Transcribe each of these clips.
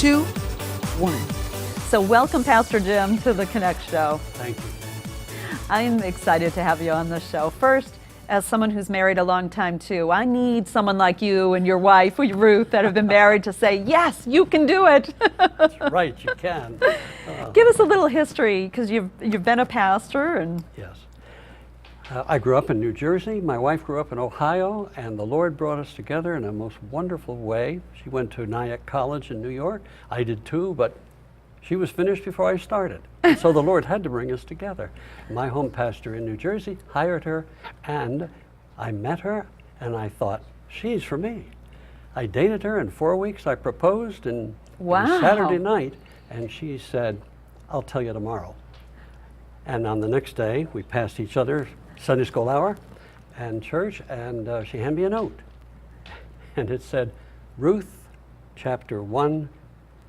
2, 1. So welcome, Pastor Jim, to the Connect Show. Thank you. I'm excited to have you on the show. First, as someone who's married a long time too, I need someone like you and your wife, Ruth, that have been married to say, yes, you can do it. That's right, you can. Give us a little history, because you've been a pastor. And Yes. I grew up in New Jersey. My wife grew up in Ohio, and the Lord brought us together in a most wonderful way. She went to Nyack College in New York. I did too, but she was finished before I started. And so the Lord had to bring us together. My home pastor in New Jersey hired her, and I met her, and I thought, she's for me. I dated her. In 4 weeks, I proposed, and Wow. it was Saturday night, and she said, I'll tell you tomorrow. And on the next day, we passed each other Sunday school hour and church, and she handed me a note. And it said, Ruth, chapter 1,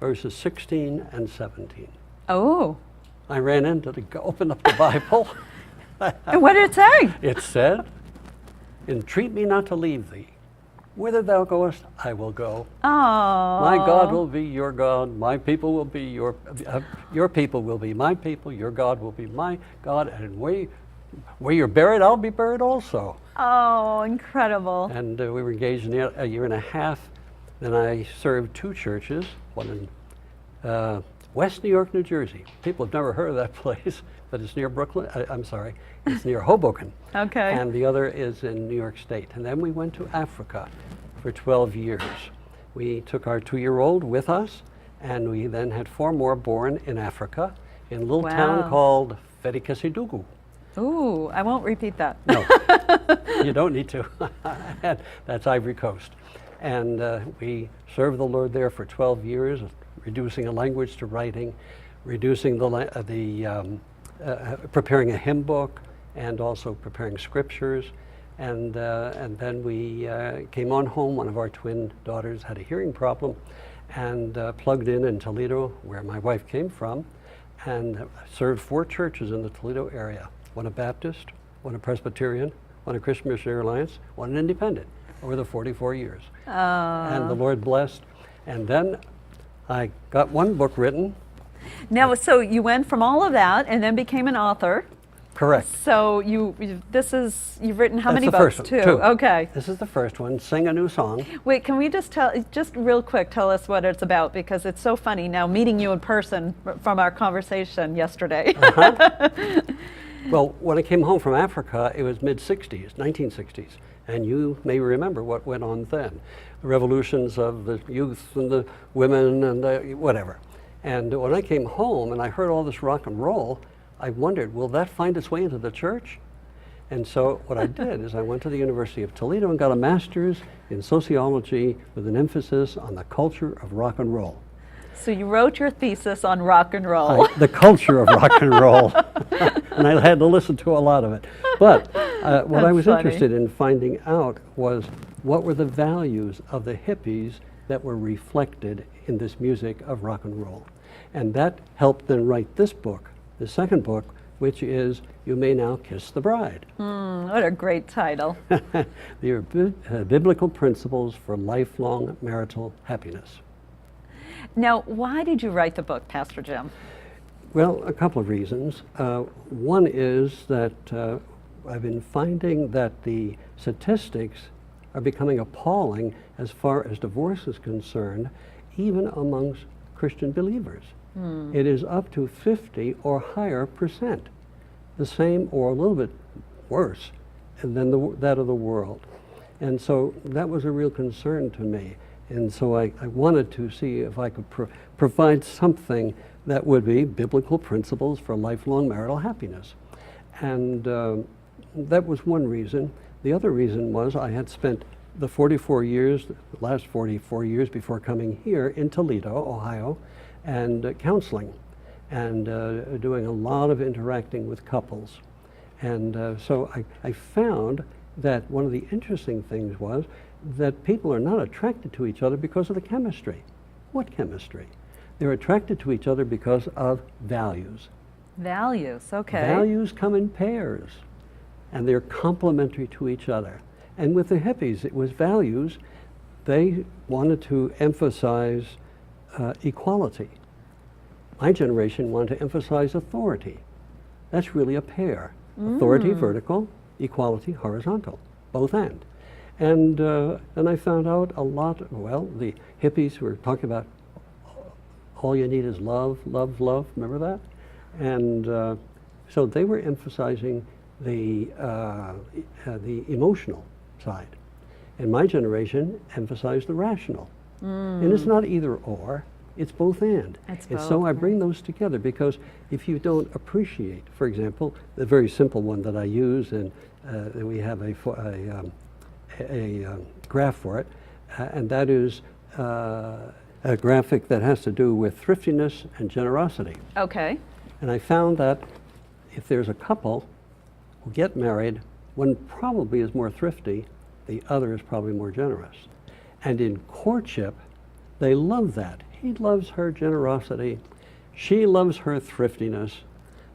verses 16 and 17. oh, I ran in to open up the Bible. and what did it say? It said, entreat me not to leave thee. Whither thou goest, I will go. Oh, My God will be your God. My people will be your people will be my people. Your God will be my God. And where you're buried, I'll be buried also. Oh, incredible. And we were engaged in a year and a half. Then I served 2 churches, one in West New York, New Jersey. People have never heard of that place, but it's near Brooklyn. It's near Hoboken. Okay. And the other is in New York State. And then we went to Africa for 12 years. We took our 2-year-old with us, and we then had 4 more born in Africa in a little Wow. town called Ferikesidugu. Ooh, I won't repeat that. No, you don't need to. That's Ivory Coast. And we served the Lord there for 12 years, reducing a language to writing, reducing preparing a hymn book, and also preparing scriptures. And then we came on home. One of our twin daughters had a hearing problem, and plugged in Toledo, where my wife came from, and served 4 churches in the Toledo area. One a Baptist, one a Presbyterian, one a Christian Missionary Alliance, one an Independent, over the 44 years. And the Lord blessed. And then I got 1 book written. Now, so you went from all of that and then became an author. Correct. So you've written how That's many the books? first one, 2. 2. Okay. This is the first one, Sing a New Song. Wait, can we just real quick, tell us what it's about, because it's so funny now meeting you in person from our conversation yesterday. Well, when I came home from Africa, it was mid-60s, 1960s, and you may remember what went on then. The revolutions of the youth and the women and the whatever. And when I came home and I heard all this rock and roll, I wondered, will that find its way into the church? And so what I did is I went to the University of Toledo and got a master's in sociology with an emphasis on the culture of rock and roll. So you wrote your thesis on rock and roll. The culture of rock and roll. And I had to listen to a lot of it. But what I was funny. interested in finding out was what were the values of the hippies that were reflected in this music of rock and roll. And that helped then write this book, the second book, which is You May Now Kiss the Bride. What a great title. They are biblical principles for lifelong marital happiness. Now, why did you write the book, Pastor Jim? Well, a couple of reasons. One is that I've been finding that the statistics are becoming appalling as far as divorce is concerned, even amongst Christian believers. It is up to 50 or higher percent, the same or a little bit worse than that of the world. And so that was a real concern to me. And so I wanted to see if I could provide something that would be biblical principles for lifelong marital happiness. And that was one reason. The other reason was I had spent the last 44 years before coming here in Toledo, Ohio, and counseling and doing a lot of interacting with couples. And so I found that one of the interesting things was that people are not attracted to each other because of the chemistry. What chemistry? They're attracted to each other because of values. Values, okay. Values come in pairs, and they're complementary to each other. And with the hippies, it was values. They wanted to emphasize equality. My generation wanted to emphasize authority. That's really a pair. Authority, vertical, equality, horizontal, both and. And I found out a lot, well, the hippies were talking about all you need is love, love, love, remember that? And so they were emphasizing the emotional side. And my generation emphasized the rational. And it's not either or, it's both and. It's and both, so I bring those together because if you don't appreciate, for example, the very simple one that I use, and we have a graph for it, and that is a graphic that has to do with thriftiness and generosity. Okay. And I found that if there's a couple who get married, one probably is more thrifty, the other is probably more generous. And in courtship, they love that. He loves her generosity, she loves her thriftiness,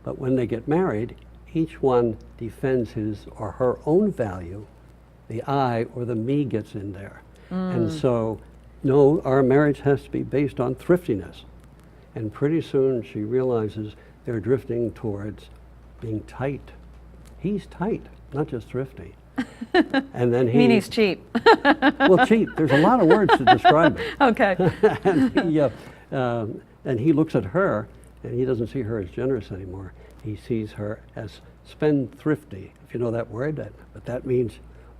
but when they get married, each one defends his or her own value. The I or the me gets in there. And so, no, our marriage has to be based on thriftiness. And pretty soon she realizes they're drifting towards being tight. He's tight, not just thrifty. And then You mean he's cheap? well, cheap. There's a lot of words to describe it. Okay. And he looks at her, and he doesn't see her as generous anymore. He sees her as spendthrifty, if you know that word. But that means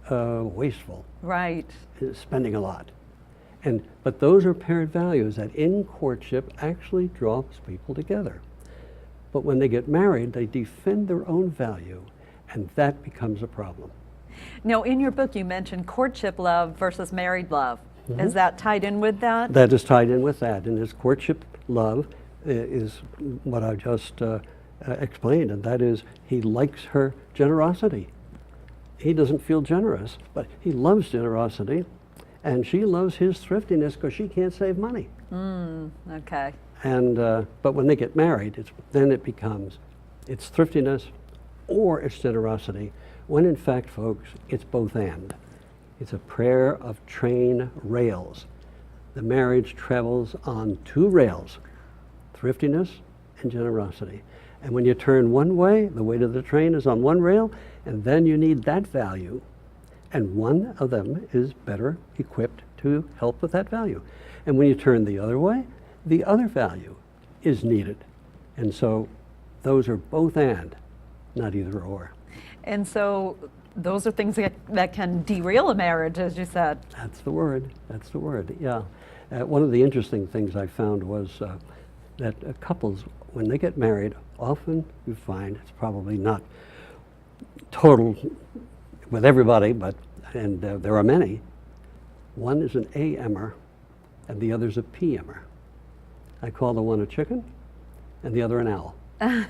wasteful. Right. Spending a lot. But those are paired values that in courtship actually draws people together. But when they get married, they defend their own value, and that becomes a problem. Now, in your book, you mentioned courtship love versus married love. Is that tied in with that? That is tied in with that. And his courtship love is what I just explained, and that is he likes her generosity. He doesn't feel generous, but he loves generosity, and she loves his thriftiness because she can't save money. Okay. And but when they get married, then it becomes it's thriftiness or it's generosity, when in fact, folks, it's both and. It's a pair of train rails. The marriage travels on two rails, thriftiness and generosity. And when you turn one way, the weight of the train is on one rail, and then you need that value, and one of them is better equipped to help with that value. And when you turn the other way, the other value is needed. And so those are both and, not either or. And so those are things that can derail a marriage, as you said. That's the word. That's the word. Yeah. One of the interesting things I found was that couples, when they get married, often you find it's probably not total with everybody, but there are many. One is an A-emmer, and the other's a P-emmer. I call the one a chicken, and the other an owl. One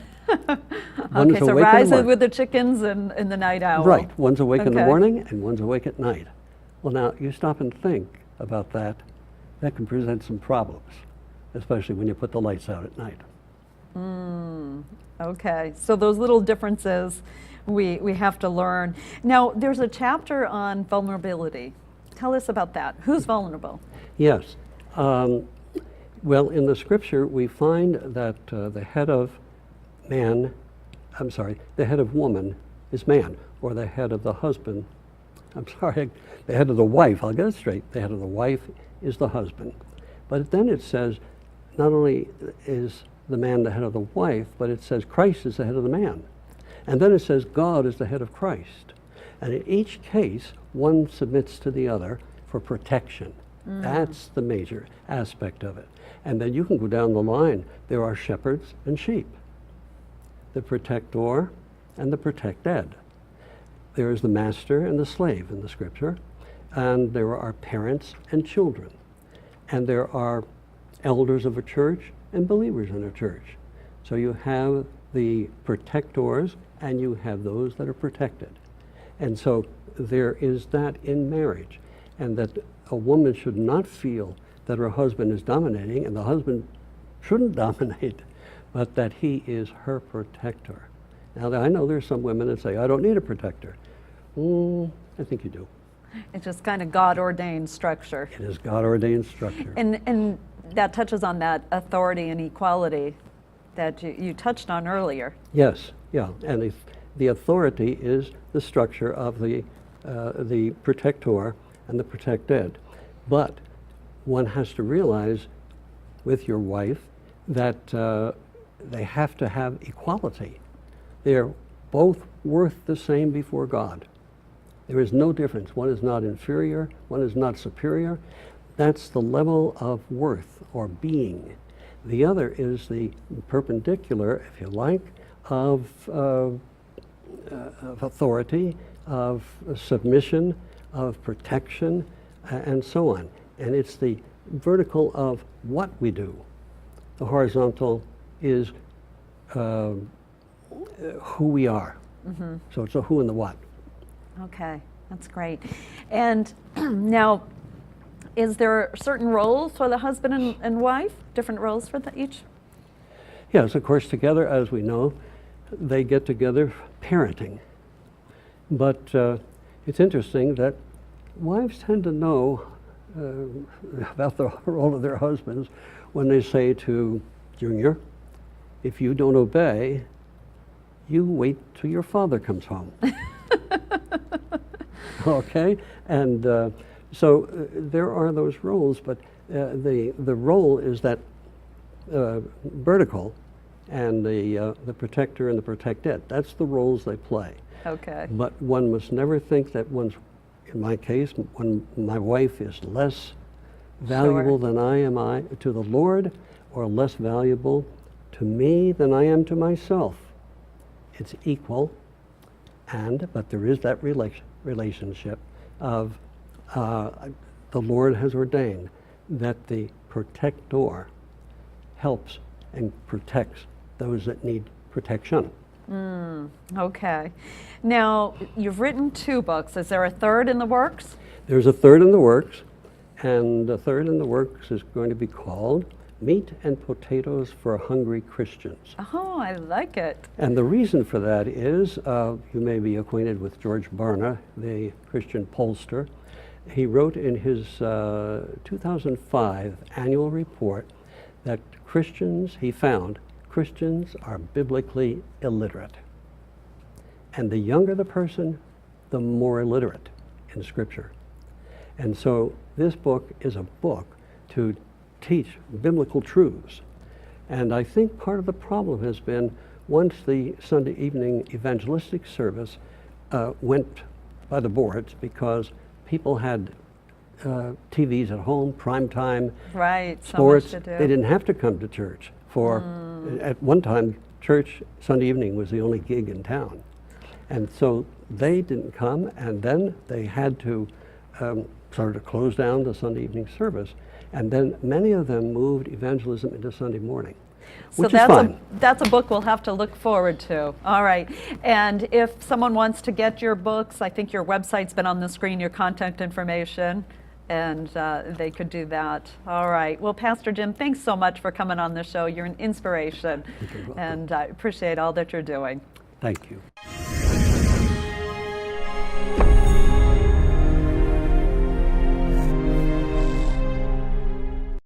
Okay, so rises with the chickens and the night owl. Right. One's awake in the Okay. morning and one's awake at night. Well, now, you stop and think about that. That can present some problems, especially when you put the lights out at night. Okay, so those little differences we have to learn. Now, there's a chapter on vulnerability. Tell us about that. Who's vulnerable? Yes. Well, in the scripture, we find that the head of woman is man, or the head of the husband, the head of the wife, I'll get it straight, the head of the wife is the husband. But then it says, not only is the man the head of the wife, but it says Christ is the head of the man. And then it says God is the head of Christ. And in each case, one submits to the other for protection. That's the major aspect of it. And then you can go down the line. There are shepherds and sheep, the protector and the protected. There is the master and the slave in the scripture, and there are parents and children, and there are elders of a church and believers in a church. So you have the protectors and you have those that are protected. And so there is that in marriage, and that a woman should not feel that her husband is dominating, and the husband shouldn't dominate, but that he is her protector. Now, I know there's some women that say, I don't need a protector. I think you do. It's just kind of God-ordained structure. It is God-ordained structure. And that touches on that authority and equality that you touched on earlier. Yes, yeah, and the authority is the structure of the protector and the protected. But one has to realize with your wife that they have to have equality. They're both worth the same before God. There is no difference. One is not inferior, one is not superior. That's the level of worth or being. The other is the perpendicular, if you like, of authority, of submission, of protection, and so on. And it's the vertical of what we do. The horizontal is who we are. Mm-hmm. So it's a who and the what. Okay, that's great. And now, is there certain roles for the husband and wife? Different roles for each? Yes, of course, together, as we know, they get together parenting. But it's interesting that wives tend to know about the role of their husbands when they say to Junior, if you don't obey, you wait till your father comes home. Okay? And so there are those roles, but the role is that vertical, and the protector and the protected. That's the roles they play. Okay. But one must never think that in my case, when my wife is less valuable than I am to the Lord, or less valuable to me than I am to myself. It's equal, but there is that relationship of the Lord has ordained that the protector helps and protects those that need protection. Okay. Now, you've written 2 books. Is there a third in the works? There's a third in the works, and the third in the works is going to be called Meat and Potatoes for Hungry Christians. Oh, I like it. And the reason for that is, you may be acquainted with George Barna, the Christian pollster. He wrote in his 2005 annual report that he found Christians are biblically illiterate. And the younger the person, the more illiterate in Scripture. And so this book is a book to teach biblical truths. And I think part of the problem has been once the Sunday evening evangelistic service went by the boards because people had TVs at home, primetime, right, sports. So much to do. They didn't have to come to church. At one time, church Sunday evening was the only gig in town. And so they didn't come, and then they had to sort of close down the Sunday evening service. And then many of them moved evangelism into Sunday morning, which is fine. That's a book we'll have to look forward to. All right. And if someone wants to get your books, I think your website's been on the screen, your contact information, and they could do that. All right. Well, Pastor Jim, thanks so much for coming on the show. You're an inspiration, and I appreciate all that you're doing. Thank you.